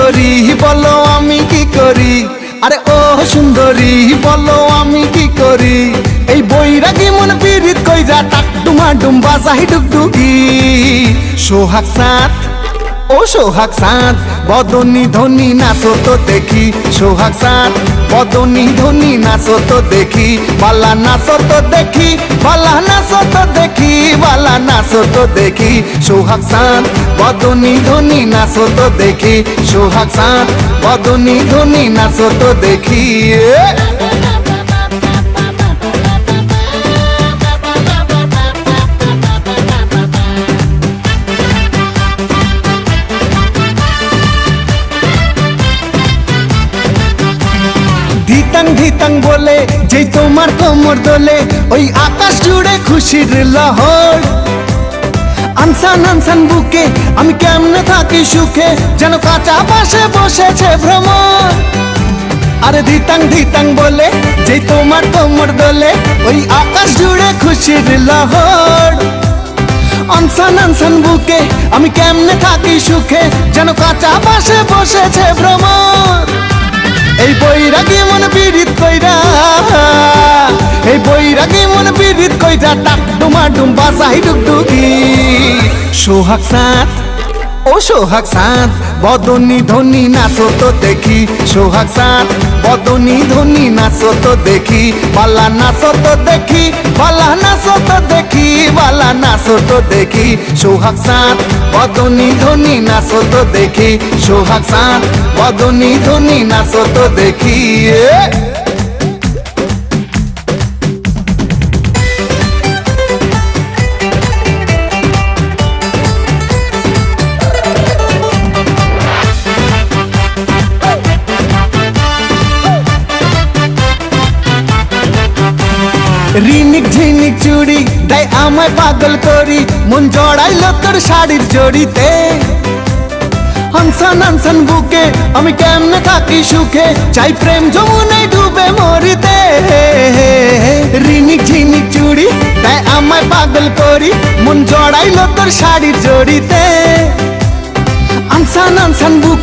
সুন্দরী বলো আমি কি করি, আরে ও সুন্দরী বলো আমি কি করি। এই বৈরাগী মন পীড়িত কইরা টাক ডুমা ডুম বাজাই ডুগডুগি। সোহাগ চাঁদ ও সোহাগ চাঁদ বদনী ধনী নাচো তো দেখি। সোহাগ চাঁদ বদনী ধনী নাচো তো দেখি। বালা নাচো তো দেখি, বালা নাচো তো দেখি, বালা নাচো তো দেখি। সোহাগ চাঁদ বদনী ধনী নাচো তো দেখি। সোহাগ চাঁদ বদনী ধনী নাচো তো দেখি। ধিতাং ধিতাং বলে যেই তোমার কোমর দোলে, ওই আকাশ জুড়ে খুশির লহর। আনসান আনসান বুকে আমি কেমনে থাকি সুখে, যেন কাঁচা পাশে বসেছে ভ্রমর। আরে ধিতাং ধিতাং বলে যেই তোমার কোমর দোলে, ওই আকাশ জুড়ে খুশির লহর। আনসান আনসান বুকে আমি কেমনে থাকি সুখে, যেন কাঁচা পাশে বসেছে ভ্রমর। এই বৈরাগী মন পীড়িত কইরা, এই বৈরাগী মন পীড়িত কইরা টাক ডুমা ডুম বাজাই ডুগডুগি। সোহাগ চাঁদ ও সোহাগ চাঁদ বদনী ধনী নাচো তো দেখি। সোহাগ চাঁদ বদনী ধনী নাচো তো দেখি। বালা নাচো তো দেখি, বালা নাচো তো দেখি, বালা নাচো তো দেখি। সোহাগ চাঁদ বদনী ধনী নাচো তো দেখি। সোহাগ চাঁদ বদনী ধনী নাচো তো দেখি। রিনিক ঝিনিক চুড়ি তাই আমায় পাগল করি, মন জড়াইলো তোর শাড়ির জড়িতে। হানসান হানসান বুকে আমি কেমনে থাকি সুখে, চাই প্রেম যমুনায় ডুবে মরিতে। রিনিক ঝিনিক চুড়ি তাই আমায় পাগল করি, মন জড়াইলো তোর শাড়ির জড়িতে। আনসান আনসান বুকে